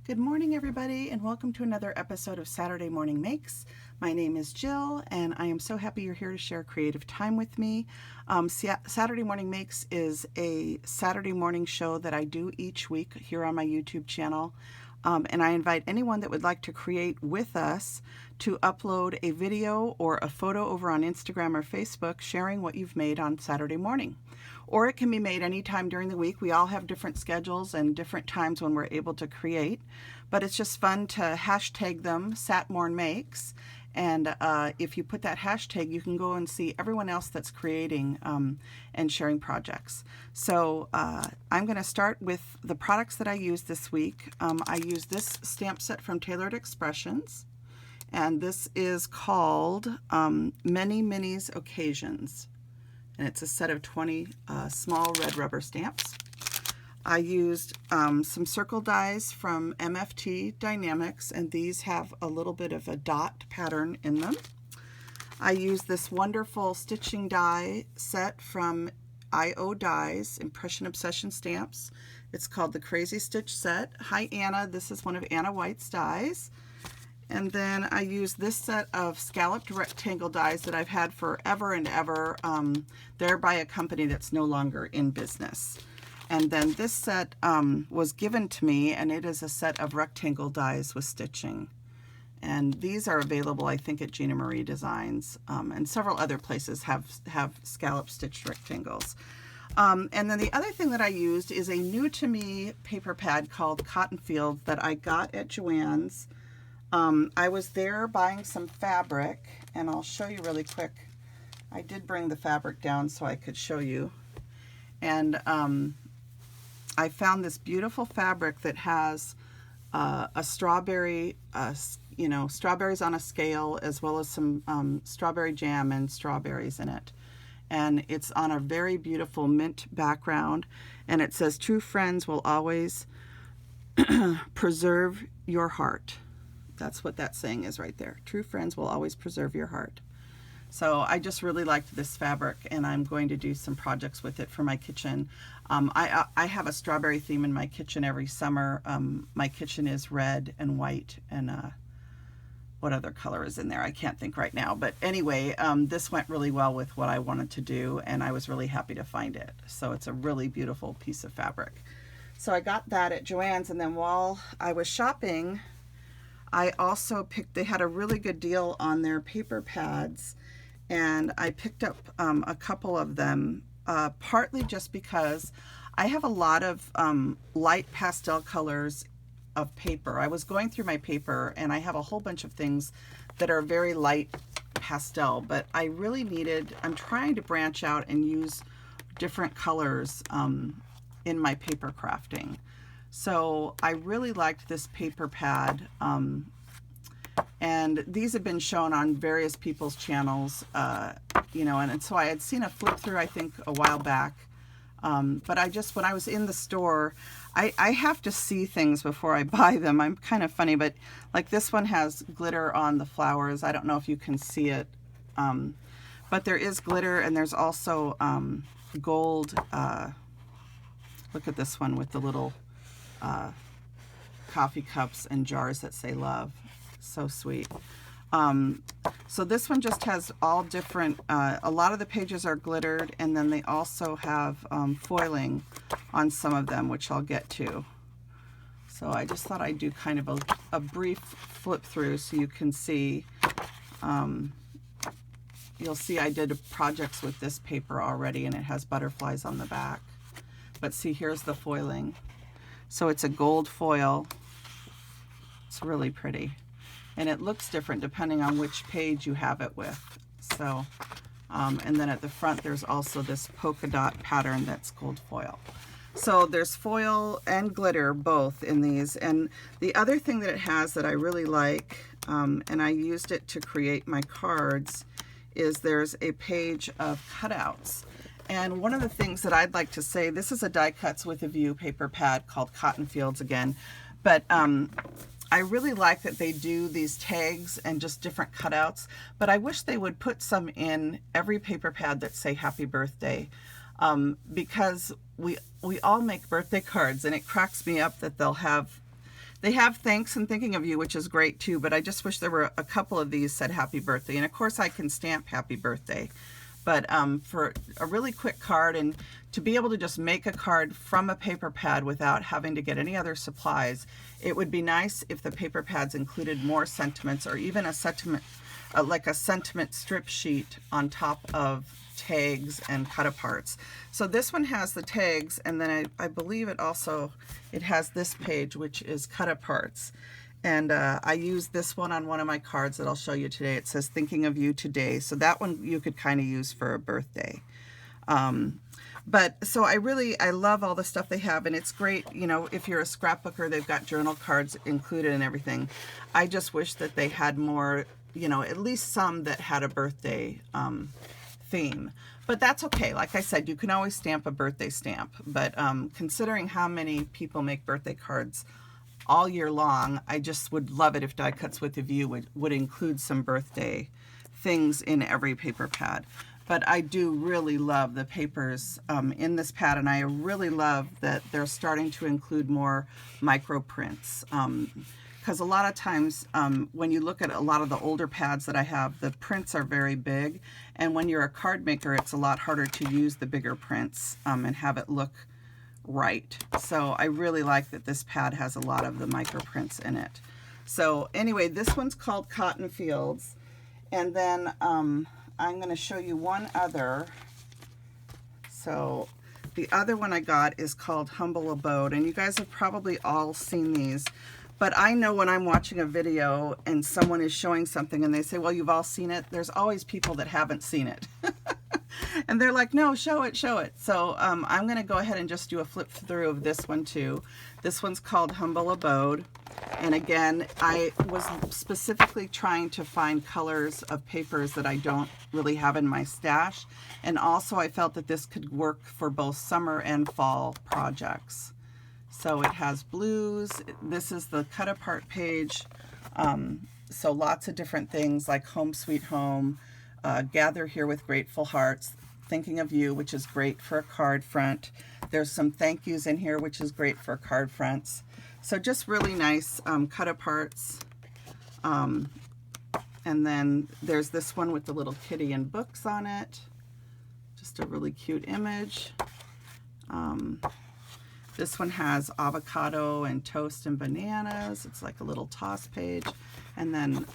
Good morning, everybody, and welcome to another episode of Saturday Morning Makes. My name is Jill, and I am so happy you're here to share creative time with me. Saturday Morning Makes is a Saturday morning show that I do each week here on my YouTube channel. And I invite anyone that would like to create with us to upload a video or a photo over on Instagram or Facebook sharing what you've made on Saturday morning. Or it can be made anytime during the week. We all have different schedules and different times when we're able to create, but it's just fun to hashtag them, SatMornMakes. And if you put that hashtag, you can go and see everyone else that's creating and sharing projects. So I'm going to start with the products that I used this week. I used this stamp set from Tailored Expressions, and this is called Many Minis Occasions. And it's a set of 20 small red rubber stamps. I used some circle dies from MFT Dynamics, and these have a little bit of a dot pattern in them. I used this wonderful stitching die set from IO Dies, Impression Obsession Stamps. It's called the Crazy Stitch Set. Hi Anna, this is one of Anna White's dies. And then I used this set of scalloped rectangle dies that I've had forever and ever. They're by a company that's no longer in business. And then this set was given to me, and it is a set of rectangle dies with stitching. And these are available, I think, at Gina Marie Designs, and several other places have scallop stitched rectangles. And then the other thing that I used is a new to me paper pad called Cotton Field that I got at Joann's. I was there buying some fabric, and I'll show you really quick. I did bring the fabric down so I could show you. And I found this beautiful fabric that has a strawberry, strawberries on a scale, as well as some strawberry jam and strawberries in it. And it's on a very beautiful mint background. And it says, "True friends will always preserve your heart." That's what that saying is right there. True friends will always preserve your heart. So I just really liked this fabric, and I'm going to do some projects with it for my kitchen. I have a strawberry theme in my kitchen every summer. My kitchen is red and white, and what other color is in there? I can't think right now. But anyway, this went really well with what I wanted to do, and I was really happy to find it. So it's a really beautiful piece of fabric. So I got that at Joann's, and then while I was shopping, I also picked, they had a really good deal on their paper pads, and I picked up a couple of them, partly just because I have a lot of light pastel colors of paper. I was going through my paper, and I have a whole bunch of things that are very light pastel, but I really needed, I'm trying to branch out and use different colors in my paper crafting. So I really liked this paper pad, and these have been shown on various people's channels, and so I had seen a flip through, I think, a while back, but when I was in the store, I have to see things before I buy them. I'm kind of funny, but like this one has glitter on the flowers. I don't know if you can see it, but there is glitter, and there's also gold. Look at this one with the little coffee cups and jars that say love. So sweet. So this one just has all different, a lot of the pages are glittered, and then they also have foiling on some of them, which I'll get to. So I just thought I'd do kind of a brief flip through so you can see. You'll see I did projects with this paper already, and it has butterflies on the back. But see, here's the foiling. So it's a gold foil. It's really pretty. And it looks different depending on which page you have it with. So, and then at the front, there's also this polka dot pattern that's gold foil. So there's foil and glitter both in these. And the other thing that it has that I really like, and I used it to create my cards, is there's a page of cutouts. And one of the things that I'd like to say, this is a die cuts with a view paper pad called Cotton Fields again, but I really like that they do these tags and just different cutouts, but I wish they would put some in every paper pad that say happy birthday, because we all make birthday cards, and it cracks me up that They have thanks and thinking of you, which is great too, but I just wish there were a couple of these said happy birthday. And of course I can stamp happy birthday. But for a really quick card, and to be able to just make a card from a paper pad without having to get any other supplies, it would be nice if the paper pads included more sentiments, or even a sentiment, like a sentiment strip sheet on top of tags and cut aparts. So this one has the tags, and then I believe it has this page, which is cut aparts. And I used this one on one of my cards that I'll show you today. It says thinking of you today. So that one you could kind of use for a birthday. But so I love all the stuff they have, and it's great, you know, if you're a scrapbooker, they've got journal cards included and everything. I just wish that they had more, you know, at least some that had a birthday theme. But that's okay. Like I said, you can always stamp a birthday stamp. But considering how many people make birthday cards all year long, I just would love it if Die Cuts with a View would include some birthday things in every paper pad. But I do really love the papers in this pad, and I really love that they're starting to include more micro prints. Because a lot of times when you look at a lot of the older pads that I have, the prints are very big, and when you're a card maker, it's a lot harder to use the bigger prints and have it look right. So I really like that this pad has a lot of the micro prints in it. So anyway, this one's called Cotton Fields, and then I'm going to show you one other. So the other one I got is called Humble Abode, and you guys have probably all seen these, but I know when I'm watching a video and someone is showing something and they say, well, you've all seen it, there's always people that haven't seen it. And they're like, no, show it, show it. So I'm going to go ahead and just do a flip through of this one too. This one's called Humble Abode. And again, I was specifically trying to find colors of papers that I don't really have in my stash. And also I felt that this could work for both summer and fall projects. So it has blues. This is the cut apart page. So lots of different things like Home Sweet Home, Gather Here with Grateful Hearts, Thinking of You, which is great for a card front. There's some thank yous in here, which is great for card fronts. So just really nice cut aparts. And then there's this one with the little kitty and books on it. Just a really cute image. This one has avocado and toast and bananas. It's like a little toss page. And then,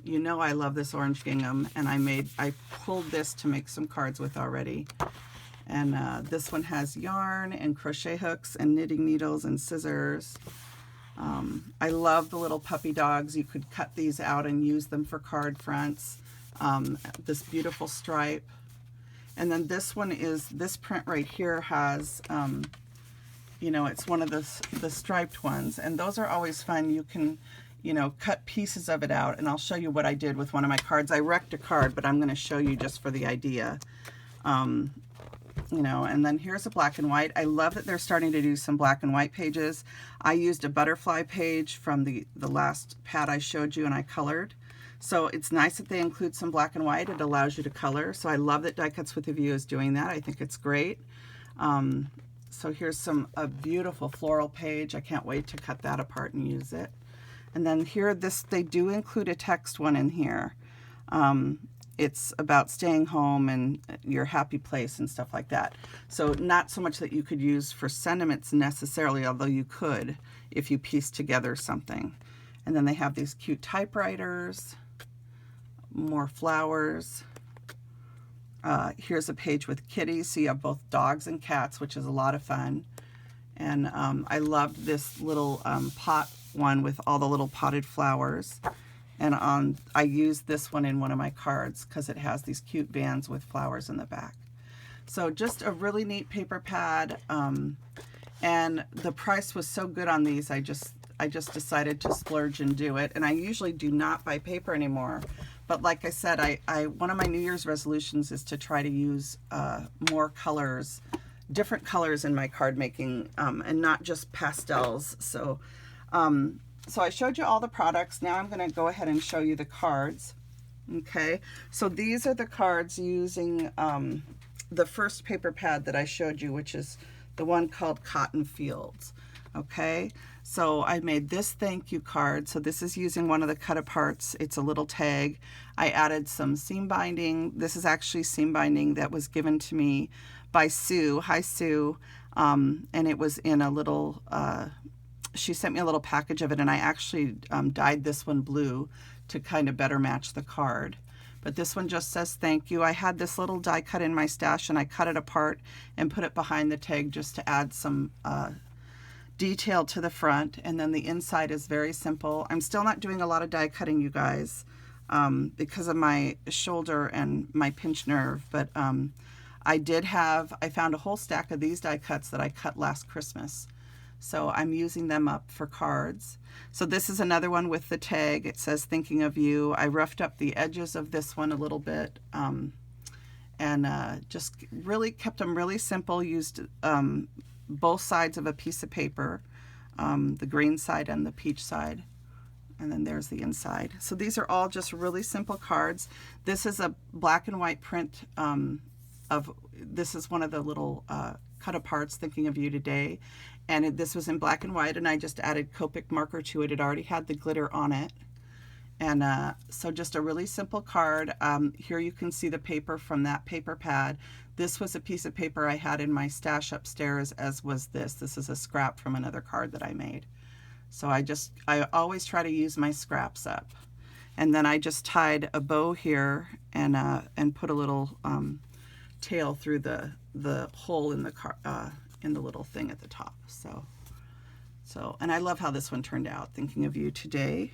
you know, I love this orange gingham, and I pulled this to make some cards with already. And this one has yarn and crochet hooks and knitting needles and scissors. I love the little puppy dogs. You could cut these out and use them for card fronts. This beautiful stripe. And then this one is, this print right here has, you know, it's one of the striped ones, and those are always fun. You can, you know, cut pieces of it out, and I'll show you what I did with one of my cards. I wrecked a card, but I'm going to show you just for the idea. You know, and then here's a black and white. I love that they're starting to do some black and white pages. I used a butterfly page from the last pad I showed you, and I colored. So it's nice that they include some black and white. It allows you to color. So I love that Die Cuts with a View is doing that. I think it's great. So here's a beautiful floral page. I can't wait to cut that apart and use it. And then here, they do include a text one in here. It's about staying home and your happy place and stuff like that. So not so much that you could use for sentiments necessarily, although you could if you piece together something. And then they have these cute typewriters, more flowers. Here's a page with kitties, so you have both dogs and cats, which is a lot of fun. And I loved this little pot one with all the little potted flowers. And I used this one in one of my cards because it has these cute vans with flowers in the back. So just a really neat paper pad. And the price was so good on these, I just decided to splurge and do it. And I usually do not buy paper anymore. But like I said, one of my New Year's resolutions is to try to use more colors, different colors in my card making, and not just pastels. So I showed you all the products. Now I'm going to go ahead and show you the cards. Okay, so these are the cards using the first paper pad that I showed you, which is the one called Cotton Fields. Okay, So I made this thank you card. So this is using one of the cut aparts. It's a little tag. I added some seam binding. This is actually seam binding that was given to me by Sue. Hi, Sue. And it was in a little, she sent me a little package of it, and I actually dyed this one blue to kind of better match the card. But this one just says thank you. I had this little die cut in my stash, and I cut it apart and put it behind the tag just to add some detail to the front. And then the inside is very simple. I'm still not doing a lot of die cutting, you guys, because of my shoulder and my pinched nerve. But I found a whole stack of these die cuts that I cut last Christmas. So I'm using them up for cards. So this is another one with the tag. It says thinking of you. I roughed up the edges of this one a little bit, and just really kept them really simple. Used both sides of a piece of paper, the green side and the peach side. And then there's the inside. So these are all just really simple cards. This is a black and white print this is one of the little cut aparts, thinking of you today. And this was in black and white, and I just added Copic marker to it. It already had the glitter on it. And so just a really simple card. Here you can see the paper from that paper pad. This was a piece of paper I had in my stash upstairs, as was this. This is a scrap from another card that I made. So I always try to use my scraps up. And then I just tied a bow here and put a little tail through the hole in the little thing at the top. So and I love how this one turned out, thinking of you today.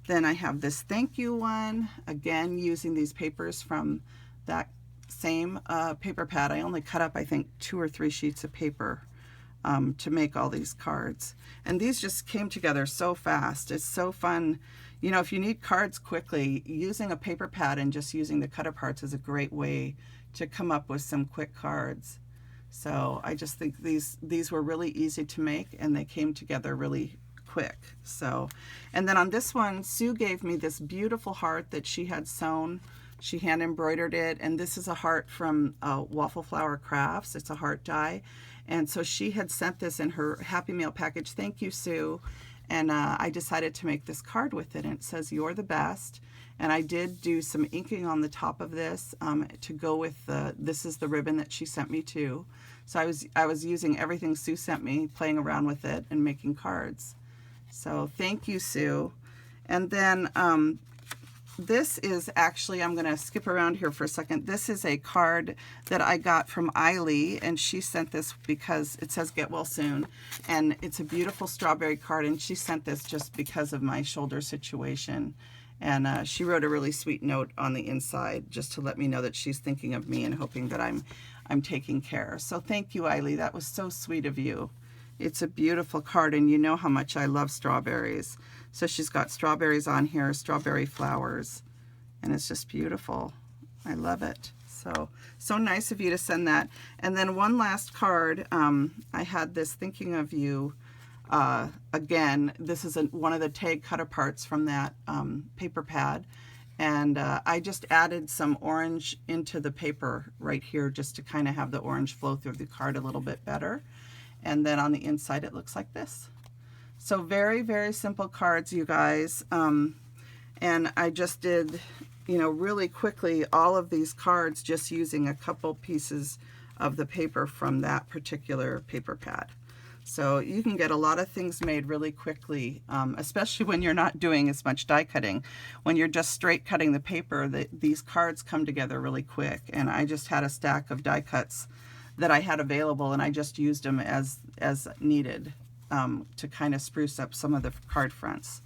Then I have this thank you one, again using these papers from that same paper pad. I only cut up, I think, 2 or 3 sheets of paper to make all these cards. And these just came together so fast. It's so fun. You know, if you need cards quickly, using a paper pad and just using the cut aparts is a great way to come up with some quick cards. So I just think these were really easy to make, and they came together really quick. So, and then on this one, Sue gave me this beautiful heart that she had sewn. She hand embroidered it, and this is a heart from Waffle Flower Crafts. It's a heart die, and so she had sent this in her Happy Mail package. Thank you, Sue. And I decided to make this card with it, and it says you're the best. And I did do some inking on the top of this to go with this is the ribbon that she sent me too. So I was using everything Sue sent me, playing around with it and making cards. So thank you, Sue. And then this is actually, I'm going to skip around here for a second. This is a card that I got from Eileen, and she sent this because it says get well soon. And it's a beautiful strawberry card, and she sent this just because of my shoulder situation. And she wrote a really sweet note on the inside just to let me know that she's thinking of me and hoping that I'm taking care. So thank you, Eileen. That was so sweet of you. It's a beautiful card, and you know how much I love strawberries. So she's got strawberries on here, strawberry flowers, and it's just beautiful. I love it. So nice of you to send that. And then one last card. I had this thinking of you. Again, this is one of the tag cut aparts from that paper pad, and I just added some orange into the paper right here just to kind of have the orange flow through the card a little bit better. And then on the inside it looks like this. So very, very simple cards, you guys. And I just did, you know, really quickly all of these cards just using a couple pieces of the paper from that particular paper pad. So you can get a lot of things made really quickly, especially when you're not doing as much die cutting. When you're just straight cutting the paper, these cards come together really quick. And I just had a stack of die cuts that I had available, and I just used them as needed to kind of spruce up some of the card fronts.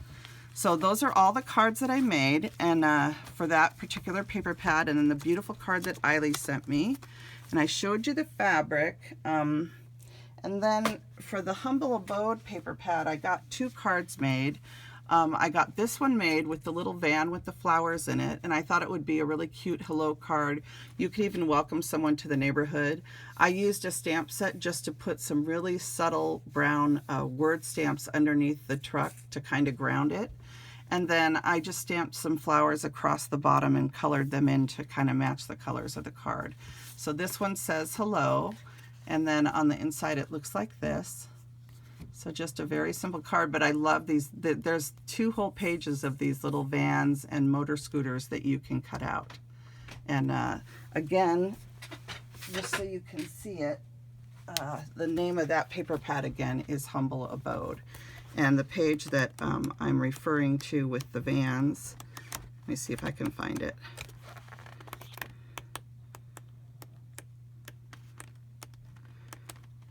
So those are all the cards that I made, and for that particular paper pad, and then the beautiful card that Eileen sent me. And I showed you the fabric. And then for the Humble Abode paper pad, I got 2 cards made. I got this one made with the little van with the flowers in it, and I thought it would be a really cute hello card. You could even welcome someone to the neighborhood. I used a stamp set just to put some really subtle brown word stamps underneath the truck to kind of ground it. And then I just stamped some flowers across the bottom and colored them in to kind of match the colors of the card. So this one says hello. And then on the inside it looks like this. So just a very simple card, but I love these. There's 2 whole pages of these little vans and motor scooters that you can cut out. And again, just so you can see it, the name of that paper pad again is Humble Abode. And the page that I'm referring to with the vans, let me see if I can find it.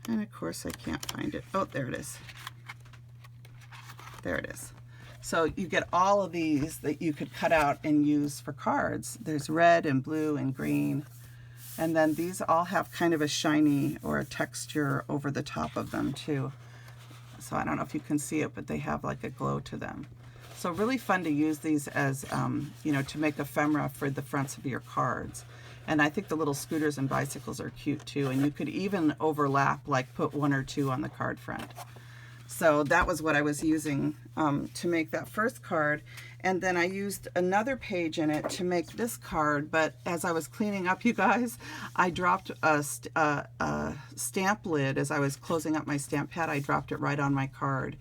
And of course I can't find it. Oh, there it is. There it is. So you get all of these that you could cut out and use for cards. There's red and blue and green. And then these all have kind of a shiny or a texture over the top of them too. So I don't know if you can see it, but they have like a glow to them. So really fun to use these as, you know, to make ephemera for the fronts of your cards. And I think the little scooters and bicycles are cute too. And you could even overlap, like put 1 or 2 on the card front. So that was what I was using to make that first card. And then I used another page in it to make this card. But as I was cleaning up, you guys, I dropped a stamp lid. As I was closing up my stamp pad, I dropped it right on my card.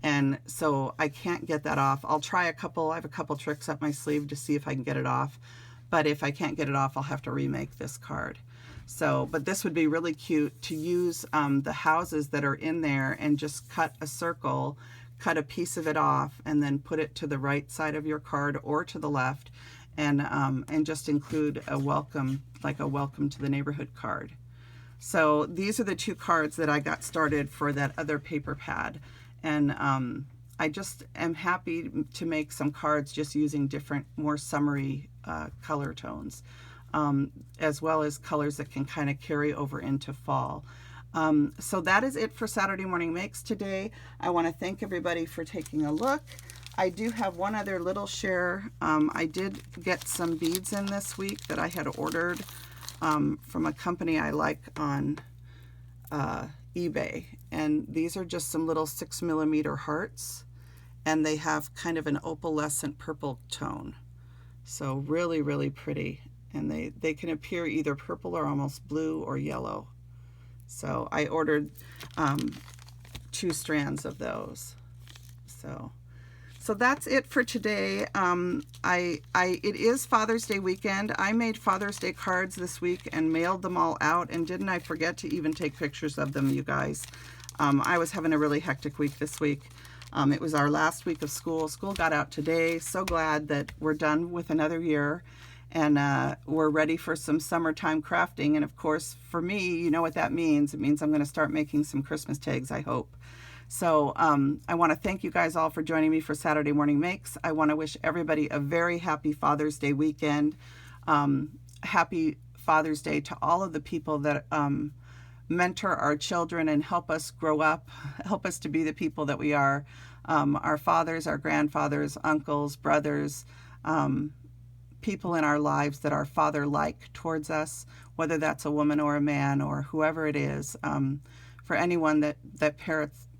And so I can't get that off. I'll try I have a couple tricks up my sleeve to see if I can get it off. But if I can't get it off, I'll have to remake this card. So, but this would be really cute to use the houses that are in there and just cut a circle, cut a piece of it off, and then put it to the right side of your card or to the left, and just include a welcome, like a welcome to the neighborhood card. So these are the 2 cards that I got started for that other paper pad. And I just am happy to make some cards just using different, more summery color tones, as well as colors that can kind of carry over into fall. So that is it for Saturday Morning Makes today. I want to thank everybody for taking a look. I do have one other little share. I did get some beads in this week that I had ordered from a company I like on eBay. And these are just some little 6mm hearts. And they have kind of an opalescent purple tone. So really, really pretty. And they can appear either purple or almost blue or yellow. So I ordered 2 strands of those. So that's it for today. It is Father's Day weekend. I made Father's Day cards this week and mailed them all out. And didn't I forget to even take pictures of them, you guys? I was having a really hectic week this week. It was our last week of school. School got out today. So glad that we're done with another year. And we're ready for some summertime crafting. And of course, for me, you know what that means. It means I'm going to start making some Christmas tags, I hope. So I want to thank you guys all for joining me for Saturday Morning Makes. I want to wish everybody a very happy Father's Day weekend. Happy Father's Day to all of the people that mentor our children and help us grow up, help us to be the people that we are. Our fathers, our grandfathers, uncles, brothers, people in our lives that are father-like towards us, whether that's a woman or a man or whoever it is, for anyone that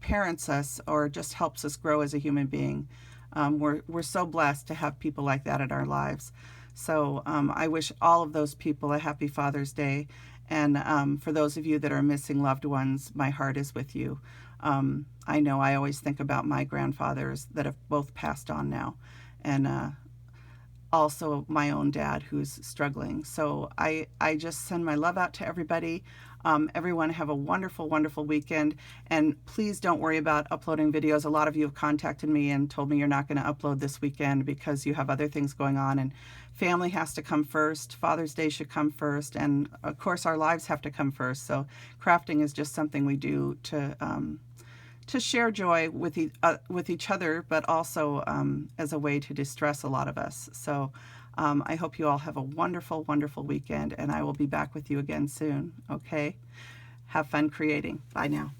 parents us or just helps us grow as a human being. We're so blessed to have people like that in our lives. So I wish all of those people a happy Father's Day. And for those of you that are missing loved ones, my heart is with you. I know I always think about my grandfathers that have both passed on now. And also my own dad who's struggling. So I just send my love out to everybody. Everyone have a wonderful, wonderful weekend. And please don't worry about uploading videos. A lot of you have contacted me and told me you're not going to upload this weekend because you have other things going on. And family has to come first. Father's Day should come first. And of course, our lives have to come first. So crafting is just something we do to share joy with each other, but also as a way to distress a lot of us. So I hope you all have a wonderful, wonderful weekend, and I will be back with you again soon, okay? Have fun creating. Bye now.